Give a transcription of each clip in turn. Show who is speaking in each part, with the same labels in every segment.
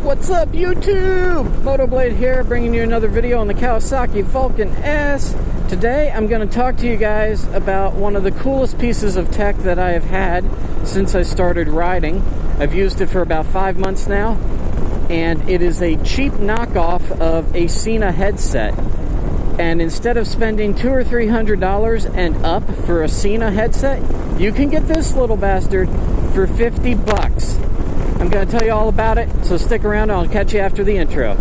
Speaker 1: What's up, YouTube? MOTOBLADE here, bringing you another video on the Kawasaki Vulcan S. Today I'm going to talk to you guys about one of the coolest pieces of tech that I have had since I started riding. I've used it for about 5 months now, and it is a cheap knockoff of a Sena headset. And instead of spending $200 or $300 and up for a Sena headset, you can get this little bastard for 50 bucks. I'm going to tell you all about it, so stick around and I'll catch you after the intro.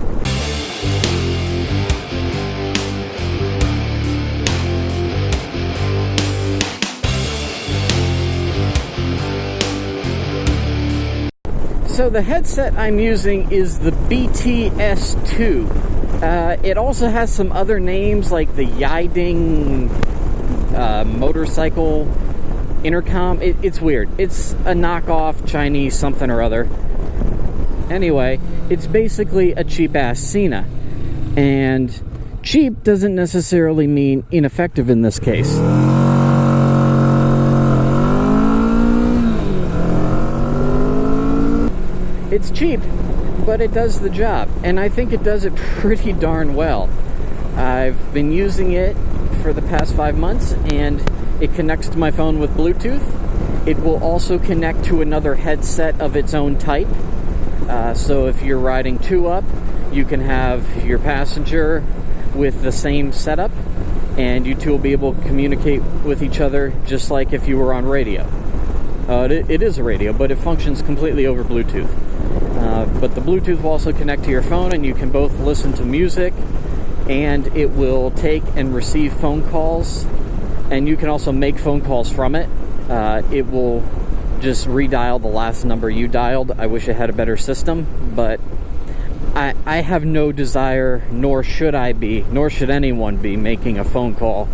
Speaker 1: So the headset I'm using is the BTS2. It also has some other names like the Yiding motorcycle intercom. It's weird. It's a knockoff Chinese something or other. Anyway, it's basically a cheap-ass Sena. And cheap doesn't necessarily mean ineffective in this case. It's cheap, but it does the job. And I think it does it pretty darn well. I've been using it for the past 5 months, and it connects to my phone with Bluetooth. It will also connect to another headset of its own type. So if you're riding two up, you can have your passenger with the same setup, and you two will be able to communicate with each other just like if you were on radio. It is a radio, but it functions completely over Bluetooth. But the Bluetooth will also connect to your phone, and you can both listen to music, and it will take and receive phone calls. And you can also make phone calls from it. It will just redial the last number you dialed. I wish it had a better system, but I have no desire, nor should I be, nor should anyone be making a phone call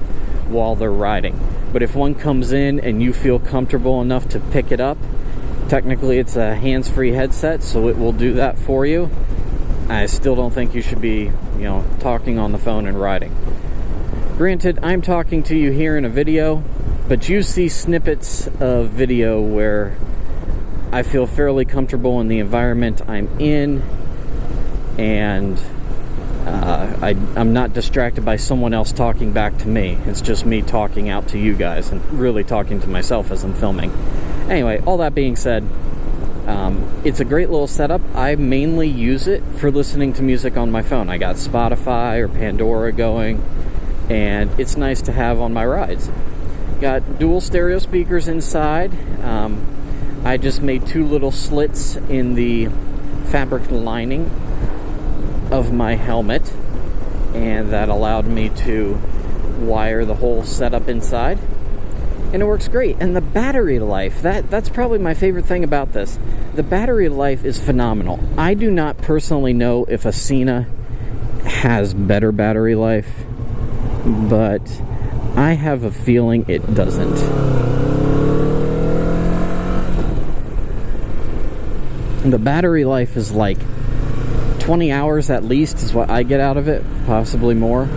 Speaker 1: while they're riding. But if one comes in and you feel comfortable enough to pick it up, technically it's a hands-free headset, so it will do that for you. I still don't think you should be, talking on the phone and riding. Granted, I'm talking to you here in a video, but you see snippets of video where I feel fairly comfortable in the environment I'm in, and I'm not distracted by someone else talking back to me. It's just me talking out to you guys and really talking to myself as I'm filming. Anyway, all that being said, it's a great little setup. I mainly use it for listening to music on my phone. I got Spotify or Pandora going, and it's nice to have on my rides. Got dual stereo speakers inside. I just made 2 little slits in the fabric lining of my helmet, and that allowed me to wire the whole setup inside, and it works great. And the battery life, that's probably my favorite thing about this. The battery life is phenomenal. I do not personally know if a Sena has better battery life, but I have a feeling it doesn't. The battery life is like 20 hours at least is what I get out of it, possibly more.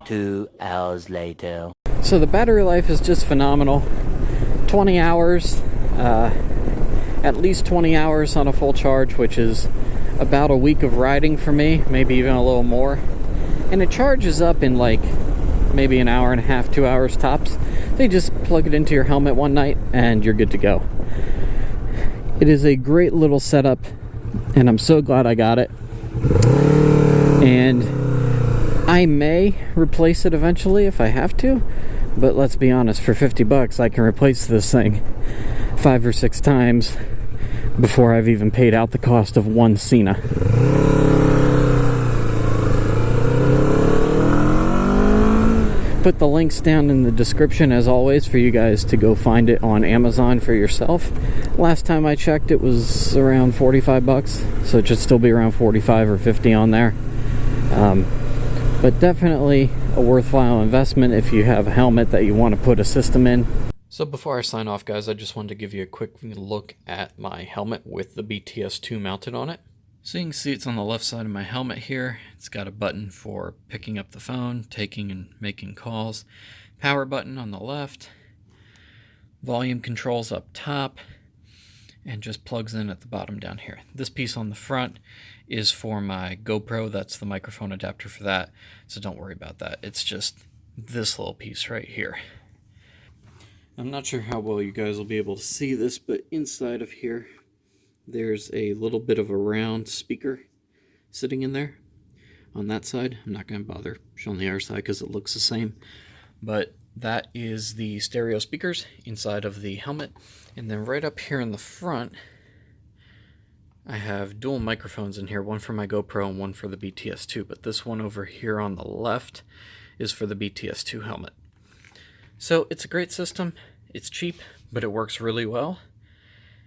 Speaker 2: 2 hours later.
Speaker 1: So the battery life is just phenomenal. 20 hours, at least 20 hours on a full charge, which is about a week of riding for me, maybe even a little more. And it charges up in like maybe an hour and a half, 2 hours tops. So you just plug it into your helmet one night and you're good to go. It is a great little setup, and I'm so glad I got it. And I may replace it eventually if I have to, but let's be honest, for 50 bucks I can replace this thing 5 or 6 times before I've even paid out the cost of one Sena. Put the links down in the description as always for you guys to go find it on Amazon for yourself. Last time I checked it was around 45 bucks, so it should still be around 45 or 50 on there. But definitely a worthwhile investment if you have a helmet that you want to put a system in. So before I sign off, guys, I just wanted to give you a quick look at my helmet with the BTS2 mounted on it. So you can see it's on the left side of my helmet here. It's got a button for picking up the phone, taking and making calls. Power button on the left. Volume controls up top. and just plugs in at the bottom down here. This piece on the front is for my GoPro. That's the microphone adapter for that, so don't worry about that. It's just this little piece right here. I'm not sure how well you guys will be able to see this, but inside of here there's a little bit of a round speaker sitting in there on that side. I'm not going to bother showing the other side because it looks the same, but that is the stereo speakers inside of the helmet. And then right up here in the front I have dual microphones in here, one for my GoPro and one for the BTS2, but this one over here on the left is for the BTS2 helmet. So it's a great system, it's cheap, but it works really well.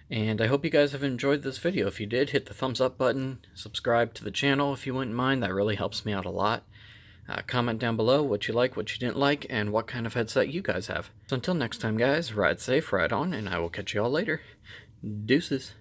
Speaker 1: And I hope you guys have enjoyed this video. If you did, hit the thumbs up button, subscribe to the channel if you wouldn't mind, that really helps me out a lot. Comment down below what you like, what you didn't like, and what kind of headset you guys have. So until next time guys, ride safe, ride on, and I will catch you all later. Deuces.